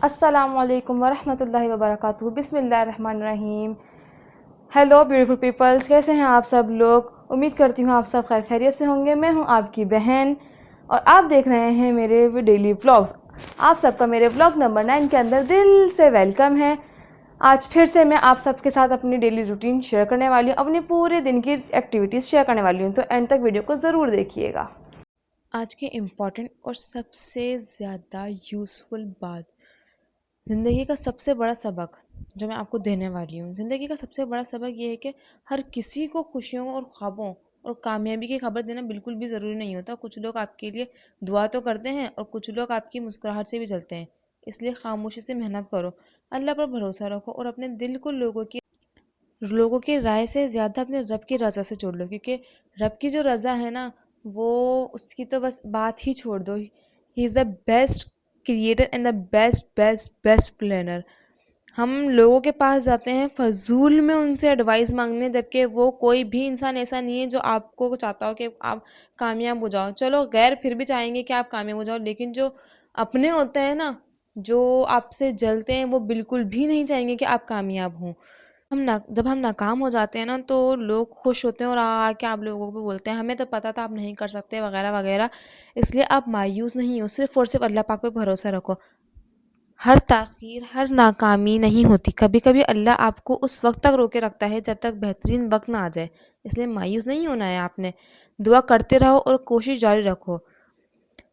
السلام علیکم ورحمۃ اللہ وبرکاتہ. بسم اللہ الرحمن الرحیم. ہیلو بیوٹیفل پیپلز، کیسے ہیں آپ سب لوگ؟ امید کرتی ہوں آپ سب خیر خیریت سے ہوں گے. میں ہوں آپ کی بہن اور آپ دیکھ رہے ہیں میرے ڈیلی ولاگز. آپ سب کا میرے ولاگ نمبر 9 کے اندر دل سے ویلکم ہے. آج پھر سے میں آپ سب کے ساتھ اپنی ڈیلی روٹین شیئر کرنے والی ہوں، اپنے پورے دن کی ایکٹیویٹیز شیئر کرنے والی ہوں، تو اینڈ تک ویڈیو کو ضرور دیکھیے گا. آج کی امپورٹنٹ اور سب سے زیادہ یوزفل بات، زندگی کا سب سے بڑا سبق جو میں آپ کو دینے والی ہوں. زندگی کا سب سے بڑا سبق یہ ہے کہ ہر کسی کو خوشیوں اور خوابوں اور کامیابی کی خبر دینا بالکل بھی ضروری نہیں ہوتا. کچھ لوگ آپ کے لیے دعا تو کرتے ہیں اور کچھ لوگ آپ کی مسکراہٹ سے بھی چلتے ہیں. اس لیے خاموشی سے محنت کرو، اللہ پر بھروسہ رکھو اور اپنے دل کو لوگوں کی رائے سے زیادہ اپنے رب کی رضا سے جوڑ لو، کیونکہ رب کی جو رضا ہے نا، وہ اس کی تو بس بات ہی چھوڑ دو. He is the best creator and the best planner. ہم لوگوں کے پاس جاتے ہیں فضول میں ان سے ایڈوائس مانگنے، جبکہ وہ کوئی بھی انسان ایسا نہیں ہے جو آپ کو چاہتا ہو کہ آپ کامیاب ہو جاؤ. چلو غیر پھر بھی چاہیں گے کہ آپ کامیاب ہو جاؤ، لیکن جو اپنے ہوتے ہیں نا، جو آپ سے جلتے ہیں، وہ بالکل بھی نہیں چاہیں گے کہ آپ کامیاب ہوں. جب ہم ناکام ہو جاتے ہیں نا، تو لوگ خوش ہوتے ہیں اور آ کے آپ لوگوں کو بولتے ہیں ہمیں تو پتہ تھا آپ نہیں کر سکتے وغیرہ وغیرہ. اس لیے آپ مایوس نہیں ہو، صرف اور صرف اللہ پاک پہ بھروسہ رکھو. ہر تاخیر، ہر ناکامی نہیں ہوتی. کبھی کبھی اللہ آپ کو اس وقت تک روکے رکھتا ہے جب تک بہترین وقت نہ آ جائے. اس لیے مایوس نہیں ہونا ہے آپ نے. دعا کرتے رہو اور کوشش جاری رکھو.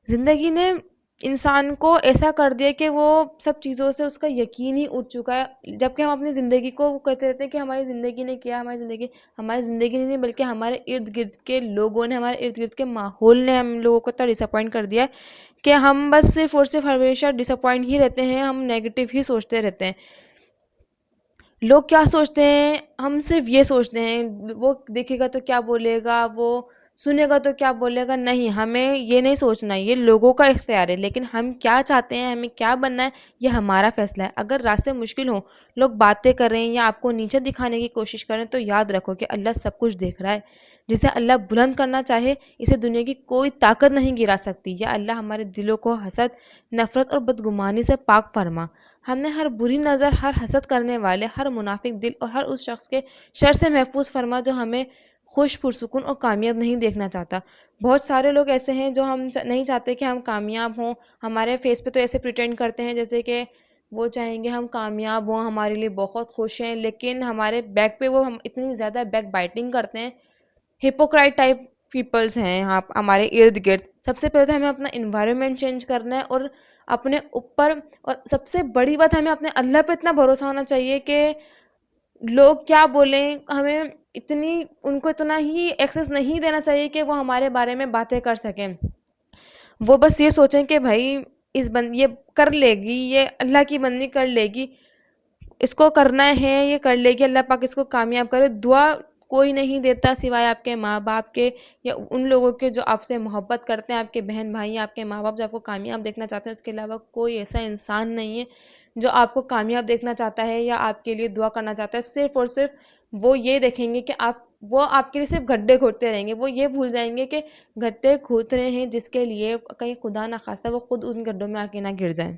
زندگی نے انسان کو ایسا کر دیا کہ وہ سب چیزوں سے اس کا یقین ہی اٹھ چکا ہے، جبکہ ہم اپنی زندگی کو کہتے رہتے ہیں کہ ہماری زندگی نے کیا، ہماری زندگی نہیں، بلکہ ہمارے ارد گرد کے لوگوں نے، ہمارے ارد گرد کے ماحول نے ہم لوگوں کو اتنا ڈس اپوائنٹ کر دیا ہے کہ ہم بس صرف اور صرف ہمیشہ ڈس اپوائنٹ ہی رہتے ہیں. ہم نیگیٹو ہی سوچتے رہتے ہیں. لوگ کیا سوچتے ہیں، ہم صرف یہ سوچتے ہیں وہ دیکھے گا تو کیا بولے گا، وہ سنے گا تو کیا بولے گا. نہیں، ہمیں یہ نہیں سوچنا. یہ لوگوں کا اختیار ہے، لیکن ہم کیا چاہتے ہیں، ہمیں کیا بننا ہے، یہ ہمارا فیصلہ ہے. اگر راستے مشکل ہوں، لوگ باتیں کریں یا آپ کو نیچے دکھانے کی کوشش کریں، تو یاد رکھو کہ اللہ سب کچھ دیکھ رہا ہے. جسے اللہ بلند کرنا چاہے، اسے دنیا کی کوئی طاقت نہیں گرا سکتی. یا اللہ ہمارے دلوں کو حسد، نفرت اور بدگمانی سے پاک فرما. ہمیں ہر بری نظر، ہر حسد کرنے والے، ہر منافق دل اور ہر اس شخص کے شر سے محفوظ فرما جو ہمیں خوش، پرسکون اور کامیاب نہیں دیکھنا چاہتا. بہت سارے لوگ ایسے ہیں جو ہم نہیں چاہتے کہ ہم کامیاب ہوں. ہمارے فیس پہ تو ایسے پریٹینڈ کرتے ہیں جیسے کہ وہ چاہیں گے ہم کامیاب ہوں، ہمارے لیے بہت خوش ہیں، لیکن ہمارے بیک پہ وہ ہم اتنی زیادہ بیک بائٹنگ کرتے ہیں. ہپوکرائٹ ٹائپ پیپلز ہیں ہمارے ارد گرد. سب سے پہلے تو ہمیں اپنا انوائرمنٹ چینج کرنا ہے اور اپنے اوپر، اور سب سے بڑی بات، ہمیں اپنے اللہ پہ اتنا بھروسہ ہونا چاہیے کہ لوگ کیا بولیں، ہمیں ان کو اتنا ہی ایکسیس نہیں دینا چاہیے کہ وہ ہمارے بارے میں باتیں کر سکیں. وہ بس یہ سوچیں کہ بھائی یہ کر لے گی، یہ اللہ کی بندی کر لے گی، اس کو کرنا ہے، یہ کر لے گی، اللہ پاک اس کو کامیاب کرے. دعا کوئی نہیں دیتا سوائے آپ کے ماں باپ کے، یا ان لوگوں کے جو آپ سے محبت کرتے ہیں، آپ کے بہن بھائی، آپ کے ماں باپ جو آپ کو کامیاب دیکھنا چاہتے ہیں. اس کے علاوہ کوئی ایسا انسان نہیں ہے جو آپ کو کامیاب دیکھنا چاہتا ہے یا آپ کے لیے دعا کرنا چاہتا ہے. صرف اور صرف وہ یہ دیکھیں گے کہ وہ آپ کے لیے صرف گڈھے کھودتے رہیں گے. وہ یہ بھول جائیں گے کہ گڈھے کھود رہے ہیں جس کے لیے کہیں خدا نہ خواستہ وہ خود ان گڈھوں میں آ کے نہ گر جائیں.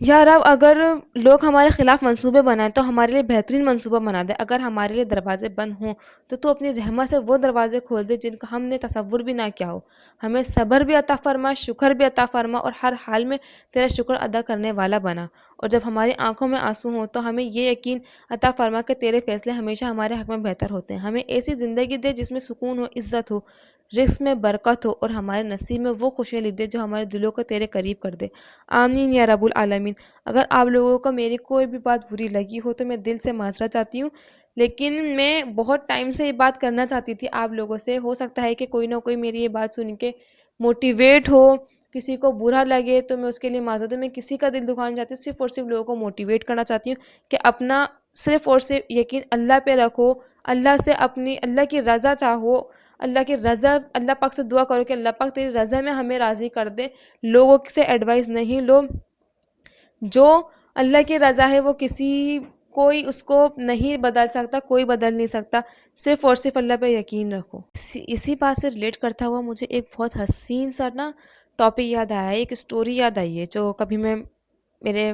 یا رب، اگر لوگ ہمارے خلاف منصوبے بنائیں تو ہمارے لیے بہترین منصوبہ بنا دے. اگر ہمارے لیے دروازے بند ہوں تو اپنی رحمت سے وہ دروازے کھول دے جن کا ہم نے تصور بھی نہ کیا ہو. ہمیں صبر بھی عطا فرما، شکر بھی عطا فرما، اور ہر حال میں تیرا شکر ادا کرنے والا بنا. اور جب ہماری آنکھوں میں آنسو ہوں تو ہمیں یہ یقین عطا فرما کہ تیرے فیصلے ہمیشہ ہمارے حق میں بہتر ہوتے ہیں. ہمیں ایسی زندگی دے جس میں سکون ہو، عزت ہو، رزق میں برکت ہو، اور ہمارے نصیب میں وہ خوشیاں لکھ دے جو ہمارے دلوں کو تیرے قریب کر دے. آمین یا رب العالمین. اگر آپ لوگوں کو میری کوئی بھی بات بری لگی ہو تو میں دل سے معذرت چاہتی ہوں، لیکن میں بہت ٹائم سے یہ بات کرنا چاہتی تھی آپ لوگوں سے. ہو سکتا ہے کہ کوئی نہ کوئی میری یہ بات سن کے موٹیویٹ ہو، کسی کو برا لگے تو میں اس کے لیے معذرت ہوں. میں کسی کا دل دکھانا چاہتی ہوں، صرف اور صرف لوگوں کو موٹیویٹ کرنا چاہتی ہوں کہ اپنا صرف اور صرف یقین اللہ پہ رکھو، اللہ سے اللہ کی رضا چاہو، اللہ پاک سے دعا کرو کہ اللہ پاک تیری رضا میں ہمیں راضی کر دے. لوگوں سے ایڈوائس نہیں لو. جو اللہ کی رضا ہے وہ کوئی اس کو نہیں بدل سکتا، کوئی بدل نہیں سکتا. صرف اور صرف اللہ پہ یقین رکھو. اسی بات سے ریلیٹ کرتا ہوا مجھے ایک بہت حسین سا ٹاپک یاد آیا ہے، ایک اسٹوری یاد آئی ہے جو کبھی میں میرے